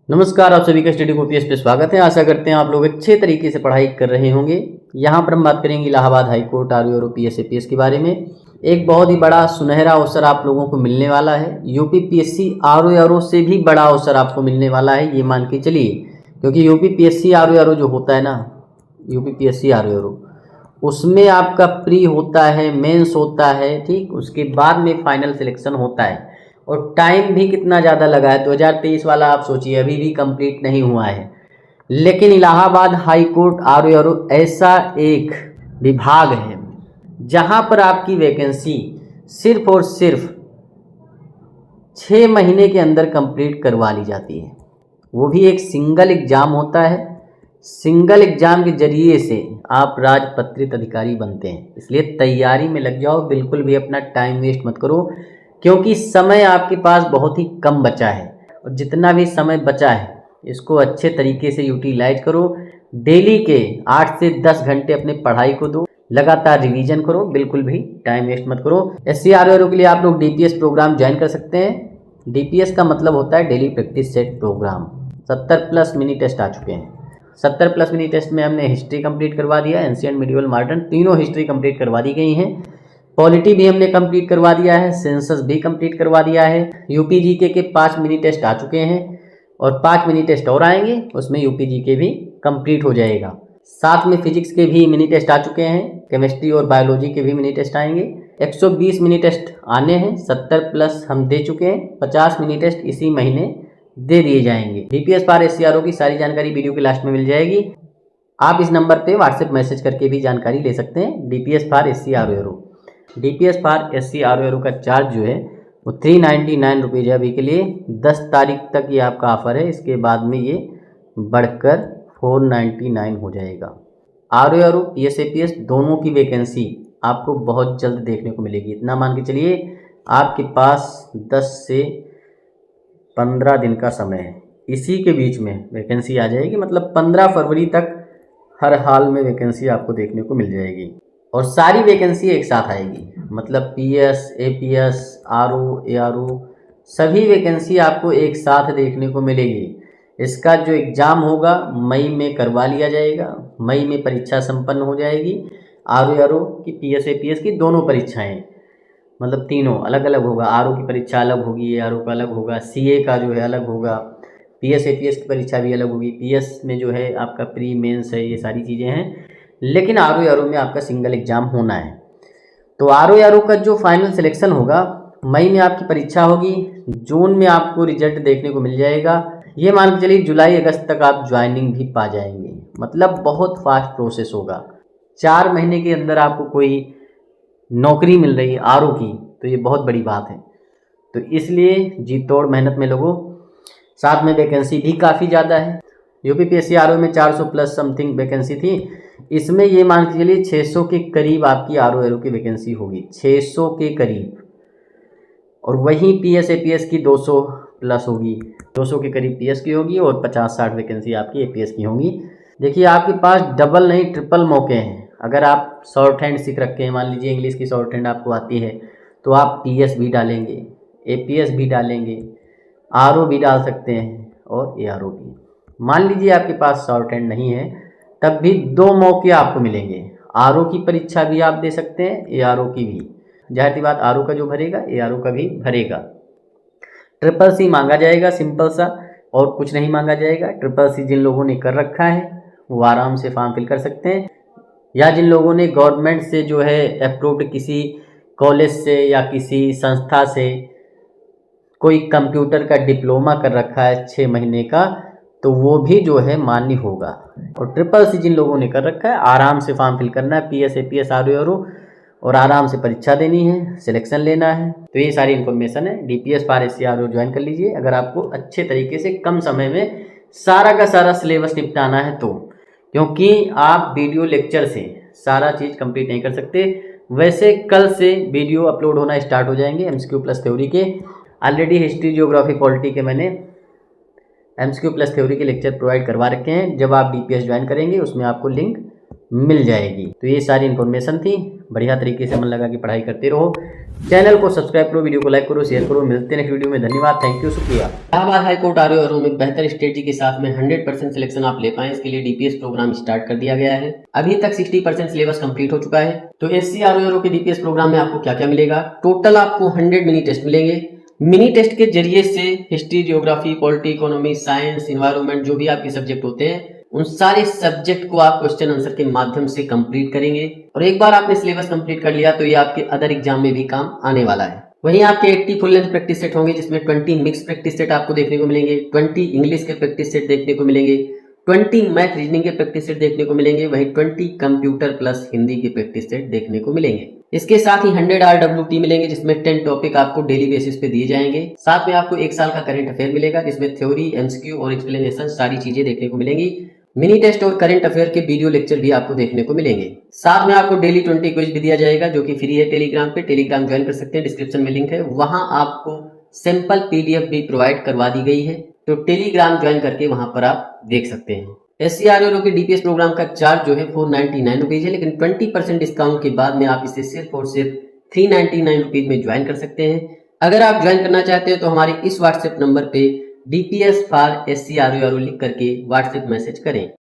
नमस्कार, आप सभी का स्टडी पीएस पे स्वागत है। आशा करते हैं आप लोग अच्छे तरीके से पढ़ाई कर रहे होंगे। यहाँ पर हम बात करेंगे इलाहाबाद हाई कोर्ट आरओ और पीएस के बारे में। एक बहुत ही बड़ा सुनहरा अवसर आप लोगों को मिलने वाला है। यूपीपीएससी आरओ से भी बड़ा अवसर आपको मिलने वाला है, ये मान के चलिए। क्योंकि यूपीपीएससी आरओ जो होता है ना, यूपीपीएससी आरओ उसमें आपका प्री होता है, मेंस होता है, ठीक, उसके बाद में फाइनल सिलेक्शन होता है। और टाइम भी कितना ज़्यादा लगा है, 2023 वाला आप सोचिए, अभी भी कंप्लीट नहीं हुआ है। लेकिन इलाहाबाद हाई कोर्ट आरओ ऐसा एक विभाग है जहां पर आपकी वैकेंसी सिर्फ और सिर्फ 6 महीने के अंदर कंप्लीट करवा ली जाती है। वो भी एक सिंगल एग्ज़ाम होता है। सिंगल एग्ज़ाम के जरिए से आप राजपत्रित अधिकारी बनते हैं। इसलिए तैयारी में लग जाओ, बिल्कुल भी अपना टाइम वेस्ट मत करो, क्योंकि समय आपके पास बहुत ही कम बचा है। और जितना भी समय बचा है इसको अच्छे तरीके से यूटिलाइज करो। डेली के 8 से 10 घंटे अपने पढ़ाई को दो, लगातार रिवीजन करो, बिल्कुल भी टाइम वेस्ट मत करो। एससी आरओ के लिए आप लोग डीपीएस प्रोग्राम ज्वाइन कर सकते हैं। डीपीएस का मतलब होता है daily practice set program. 70+ mini test आ चुके हैं। 70+ मिनी टेस्ट में हमने हिस्ट्री कंप्लीट करवा दिया, एंशिएंट, मिडिवल, मॉडर्न, तीनों हिस्ट्री कंप्लीट करवा दी गई हैं। पॉलिटी भी हमने कंप्लीट करवा दिया है, सेंसस भी कंप्लीट करवा दिया है। यूपी जीके के 5 मिनी टेस्ट आ चुके हैं और 5 मिनी टेस्ट और आएंगे, उसमें यूपी जीके भी कंप्लीट हो जाएगा। साथ में फिजिक्स के भी मिनी टेस्ट आ चुके हैं, केमिस्ट्री और बायोलॉजी के भी मिनी टेस्ट आएंगे। 120 मिनी टेस्ट आने हैं, 70+ हम दे चुके हैं, 50 मिनी टेस्ट इसी महीने दे दिए जाएंगे। डीपीएस पार एससीआरओ की सारी जानकारी वीडियो के लास्ट में मिल जाएगी। आप इस नंबर पे व्हाट्सएप मैसेज करके भी जानकारी ले सकते हैं। डीपीएस पार एससीआरओ, डीपीएस पार एससीआरओ का चार्ज जो है वो 399 रुपीज़ है अभी के लिए। 10 तारीख तक ये आपका ऑफर है, इसके बाद में ये बढ़कर 499 हो जाएगा। आरओ पीएस दोनों की वैकेंसी आपको बहुत जल्द देखने को मिलेगी। इतना मान के चलिए आपके पास 10 से 15 दिन का समय है, इसी के बीच में वैकेंसी आ जाएगी। मतलब 15 फरवरी तक हर हाल में वैकेंसी आपको देखने को मिल जाएगी और सारी वैकेंसी एक साथ आएगी। मतलब पीएस, एपीएस, आरओ, एआरओ सभी वैकेंसी आपको एक साथ देखने को मिलेगी। इसका जो एग्ज़ाम होगा मई में करवा लिया जाएगा, मई में परीक्षा संपन्न हो जाएगी। आरओ की, पीएस, एपीएस की दोनों परीक्षाएं, मतलब तीनों अलग अलग होगा। आरओ की परीक्षा अलग होगी, एआरओ का अलग होगा, सीए का जो है अलग होगा, पीएस, एपीएस की परीक्षा भी अलग होगी। पीएस में जो है आपका प्री मेंस है, ये सारी चीज़ें हैं। लेकिन आरओ में आपका सिंगल एग्ज़ाम होना है। तो आरओ का जो फाइनल सिलेक्शन होगा, मई में आपकी परीक्षा होगी, जून में आपको रिजल्ट देखने को मिल जाएगा। ये मान के चलिए जुलाई अगस्त तक आप ज्वाइनिंग भी पा जाएंगे। मतलब बहुत फास्ट प्रोसेस होगा। 4 महीने के अंदर आपको कोई नौकरी मिल रही है आरओ की, तो ये बहुत बड़ी बात है। तो इसलिए जी तोड़ मेहनत में लोगों। साथ में वैकेंसी भी काफ़ी ज़्यादा है। यूपीपीएससी आरओ में 400+ समथिंग वैकेंसी थी, इसमें ये मान के चलिए 600 के करीब आपकी आरओ की वैकेंसी होगी, 600 के करीब। और वहीं पीएस, एपीएस की 200+ होगी, 200 के करीब पीएस की होगी और 50-60 वैकेंसी आपकी एपीएस की होंगी। देखिए आपके पास डबल नहीं ट्रिपल मौके हैं। अगर आप शॉर्ट हैंड सीख रखे हैं, मान लीजिए इंग्लिश की शॉर्ट हैंड आपको आती है, तो आप पीएस भी डालेंगे, एपीएस भी डालेंगे, आरओ भी डाल सकते हैं और एआरओ भी। मान लीजिए आपके पास शॉर्ट हैंड नहीं है, तब भी 2 मौके आपको मिलेंगे। आरओ की परीक्षा भी आप दे सकते हैं, एआरओ की भी। जाहिर सी बात, आरओ का जो भरेगा एआरओ का भी भरेगा। ट्रिपल सी मांगा जाएगा, सिंपल सा, और कुछ नहीं मांगा जाएगा। ट्रिपल सी जिन लोगों ने कर रखा है वो आराम से फॉर्म फिल कर सकते हैं, या जिन लोगों ने गवर्नमेंट से जो है अप्रूव्ड किसी कॉलेज से या किसी संस्था से कोई कंप्यूटर का डिप्लोमा कर रखा है 6 महीने का, तो वो भी जो है मान्य होगा। और ट्रिपल सी जिन लोगों ने कर रखा है, आराम से फॉर्म फिल करना है, पीएस, एपीएस, आरओ, और आराम से परीक्षा देनी है, सिलेक्शन लेना है। तो ये सारी इन्फॉर्मेशन है। डीपीएस पार एससीआरओ ज्वाइन कर लीजिए अगर आपको अच्छे तरीके से कम समय में सारा का सारा सिलेबस निपटाना है तो, क्योंकि आप वीडियो लेक्चर से सारा चीज़ कंप्लीट नहीं कर सकते। वैसे कल से वीडियो अपलोड होना स्टार्ट हो जाएंगे MCQ+ थ्योरी के। ऑलरेडी हिस्ट्री, जियोग्राफी, पॉलिटी के मैंने MCQ+ थ्योरी के लेक्चर प्रोवाइड करवा रखे हैं। जब आप डीपीएस ज्वाइन करेंगे उसमें आपको लिंक मिल जाएगी। तो ये सारी इन्फॉर्मेशन थी। बढ़िया तरीके से मन लगा के पढ़ाई करते रहो। चैनल को सब्सक्राइब करो, वीडियो को लाइक करो, शेयर करो। मिलते हैं नेक्स्ट वीडियो में। धन्यवाद, थैंक यू, शुक्रिया। इलाहाबाद हाई कोर्ट RO में बेहतर स्ट्रेटजी के साथ में 100% सिलेक्शन आप ले पाएं, इसके लिए DPS प्रोग्राम स्टार्ट कर दिया गया है। अभी तक 60% सिलेबस कंप्लीट हो चुका है। तो SC RO के DPS प्रोग्राम में आपको क्या क्या मिलेगा? टोटल आपको 100 मिनी टेस्ट मिलेंगे। मिनी टेस्ट के जरिए से history, geography, polity, economy, science, environment, जो भी आपके सब्जेक्ट होते हैं, उन सारे सब्जेक्ट को आप क्वेश्चन आंसर के माध्यम से कंप्लीट करेंगे। और एक बार आपने सिलेबस कंप्लीट कर लिया तो ये आपके अदर एग्जाम में भी काम आने वाला है। वहीं आपके 80 फुल लेंथ प्रैक्टिस सेट होंगे, जिसमें 20 मिक्स प्रैक्टिस सेट आपको देखने को मिलेंगे, 20 इंग्लिश के प्रैक्टिस सेट देखने को मिलेंगे, 20 मैथ रीजनिंग के प्रैक्टिस सेट देखने को मिलेंगे, वहीं 20 कंप्यूटर प्लस हिंदी के प्रैक्टिस सेट देखने को मिलेंगे। इसके साथ ही 100 RWT मिलेंगे, जिसमें 10 टॉपिक आपको डेली बेसिस पे दिए जाएंगे। साथ में आपको 1 साल का करंट अफेयर मिलेगा, जिसमें थ्योरी, MCQ और एक्सप्लेनेशन सारी चीजें देखने को मिलेंगी। मिनी टेस्ट और करंट अफेयर के वीडियो लेक्चर भी आपको देखने को मिलेंगे। साथ में आपको डेली 20 क्विज भी दिया जाएगा, जो कि फ्री है। टेलीग्राम पे टेलीग्राम ज्वाइन कर सकते हैं, डिस्क्रिप्शन में लिंक है। वहां आपको सिंपल PDF भी प्रोवाइड करवा दी गई है, तो टेलीग्राम ज्वाइन करके वहां पर आप देख सकते हैं। SC RO के DPS प्रोग्राम का चार्ज जो है 499 रुपीज है, लेकिन 20% डिस्काउंट के बाद में आप इसे सिर्फ और सिर्फ 399 रुपीज में ज्वाइन कर सकते हैं। अगर आप ज्वाइन करना चाहते हो तो हमारे इस व्हाट्सएप नंबर पे DPS फॉर SC RO लिख करके व्हाट्सएप मैसेज करें।